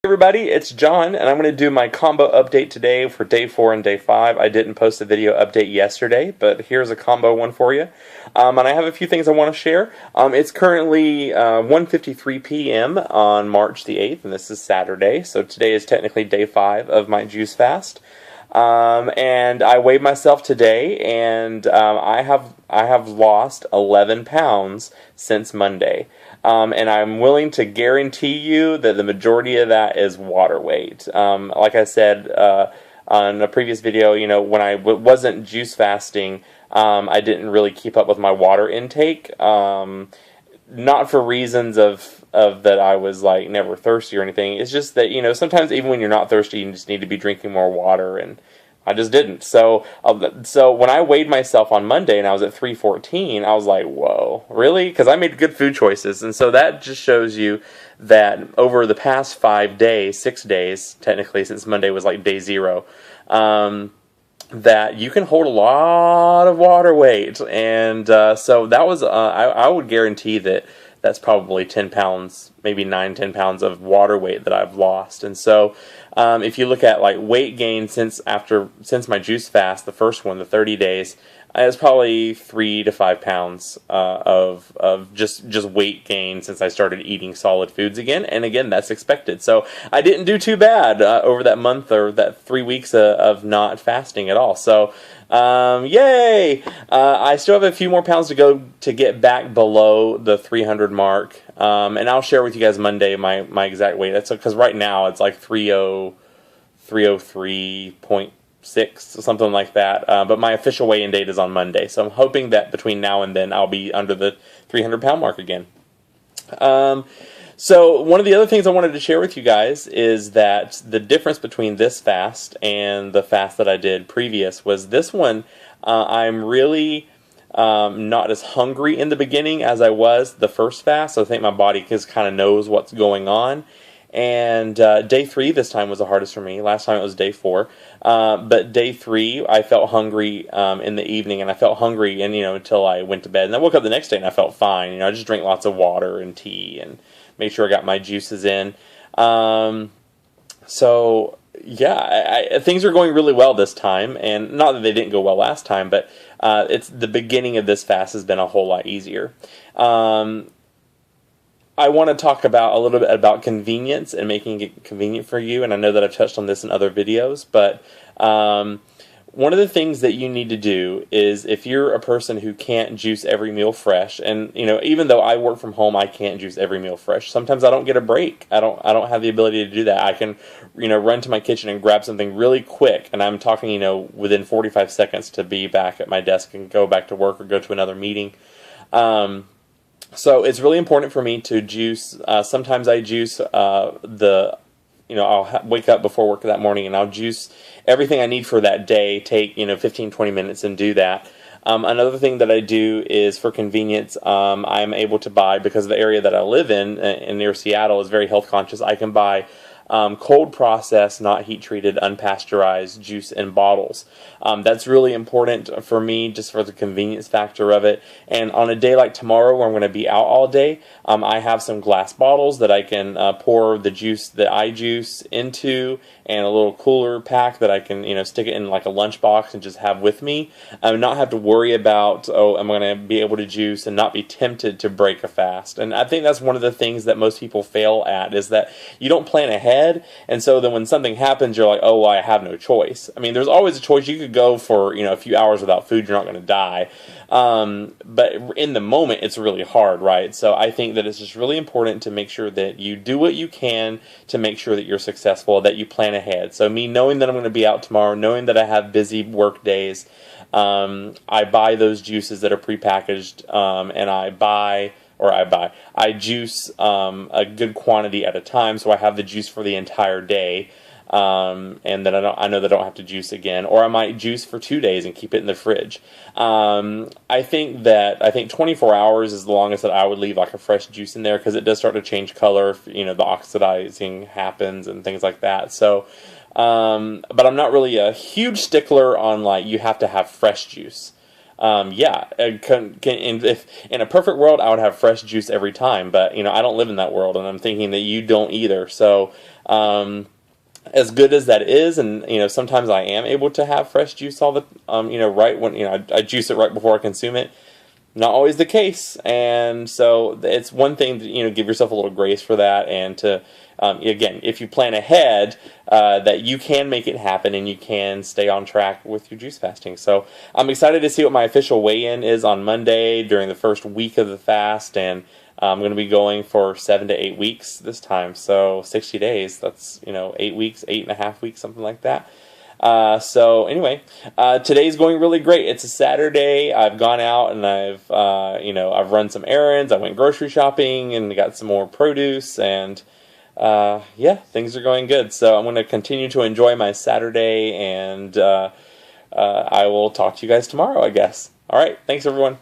Everybody, it's John, and I'm going to do my combo update today for day 4 and day 5. I didn't post a video update yesterday, but here's a combo one for you. And I have a few things I want to share. It's currently 1:53 p.m. on March the 8th, and this is Saturday, so today is technically day 5 of my juice fast. And I weighed myself today, and I have lost 11 pounds since Monday. And I'm willing to guarantee you that the majority of that is water weight. Like I said on a previous video, when I wasn't juice fasting, I didn't really keep up with my water intake. Not for reasons of that I was like never thirsty or anything. It's just that sometimes even when you're not thirsty, you just need to be drinking more water, and I just didn't. So when I weighed myself on Monday and I was at 314, I was like, whoa, really? Because I made good food choices. And so that just shows you that over the past 5 days, 6 days, technically, since Monday was like day 0, that you can hold a lot of water weight. And so that was, I would guarantee that that's probably 10 pounds, maybe 9-10 pounds of water weight that I've lost. And so if you look at like weight gain since my juice fast, the first one, the 30 days, it's probably 3 to 5 pounds of just weight gain since I started eating solid foods again. And again, that's expected. So I didn't do too bad over that month or that 3 weeks of not fasting at all. So yay! I still have a few more pounds to go to get back below the 300 mark. And I'll share with you guys Monday my exact weight. That's because right now it's like 303.6 or something like that. But my official weigh-in date is on Monday, so I'm hoping that between now and then I'll be under the 300 pound mark again. So one of the other things I wanted to share with you guys is that the difference between this fast and the fast that I did previous was this one, I'm really not as hungry in the beginning as I was the first fast, so I think my body just kind of knows what's going on. And day 3 this time was the hardest for me. Last time it was day 4. But day 3, I felt hungry in the evening, and I felt hungry until I went to bed. And I woke up the next day and I felt fine. I just drank lots of water and tea and made sure I got my juices in. So yeah, things are going really well this time, and not that they didn't go well last time, but it's the beginning of this fast has been a whole lot easier. I want to talk about a little bit about convenience and making it convenient for you, and I know that I've touched on this in other videos, but one of the things that you need to do is if you're a person who can't juice every meal fresh, and even though I work from home, I can't juice every meal fresh. Sometimes I don't get a break. I don't have the ability to do that. I can run to my kitchen and grab something really quick, and I'm talking within 45 seconds to be back at my desk and go back to work or go to another meeting. So it's really important for me to juice. Sometimes I juice I'll wake up before work that morning and I'll juice everything I need for that day, take 15-20 minutes and do that. Another thing that I do is for convenience, I'm able to buy, because the area that I live in near Seattle is very health conscious, I can buy cold processed, not heat treated, unpasteurized juice in bottles. That's really important for me, just for the convenience factor of it. And on a day like tomorrow where I'm going to be out all day, I have some glass bottles that I can pour the juice that I juice into, and a little cooler pack that I can stick it in like a lunchbox and just have with me. Not have to worry about, am I going to be able to juice, and not be tempted to break a fast. And I think that's one of the things that most people fail at, is that you don't plan ahead. And so then when something happens, you're like, oh, well, I have no choice. I mean, there's always a choice. You could go for, a few hours without food. You're not going to die. But in the moment, it's really hard, right? So I think that it's just really important to make sure that you do what you can to make sure that you're successful, that you plan ahead. So me knowing that I'm going to be out tomorrow, knowing that I have busy work days, I buy those juices that are prepackaged, and I juice a good quantity at a time, so I have the juice for the entire day, and then I know that I don't have to juice again. Or I might juice for 2 days and keep it in the fridge. I think 24 hours is the longest that I would leave like a fresh juice in there, because it does start to change color if the oxidizing happens and things like that. So, but I'm not really a huge stickler on like you have to have fresh juice. yeah, if in a perfect world, I would have fresh juice every time, but I don't live in that world, and I'm thinking that you don't either. So, as good as that is, and sometimes I am able to have fresh juice all the, right when I juice it right before I consume it. Not always the case, and so it's one thing to give yourself a little grace for that, and to again, if you plan ahead, that you can make it happen and you can stay on track with your juice fasting. So I'm excited to see what my official weigh-in is on Monday during the first week of the fast, and I'm going to be going for 7 to 8 weeks this time. So 60 days. That's 8 weeks, 8.5 weeks, something like that. So anyway, today's going really great. It's a Saturday. I've gone out and I've run some errands. I went grocery shopping and got some more produce, and yeah, things are going good. So I'm going to continue to enjoy my Saturday, and I will talk to you guys tomorrow, I guess. All right. Thanks, everyone.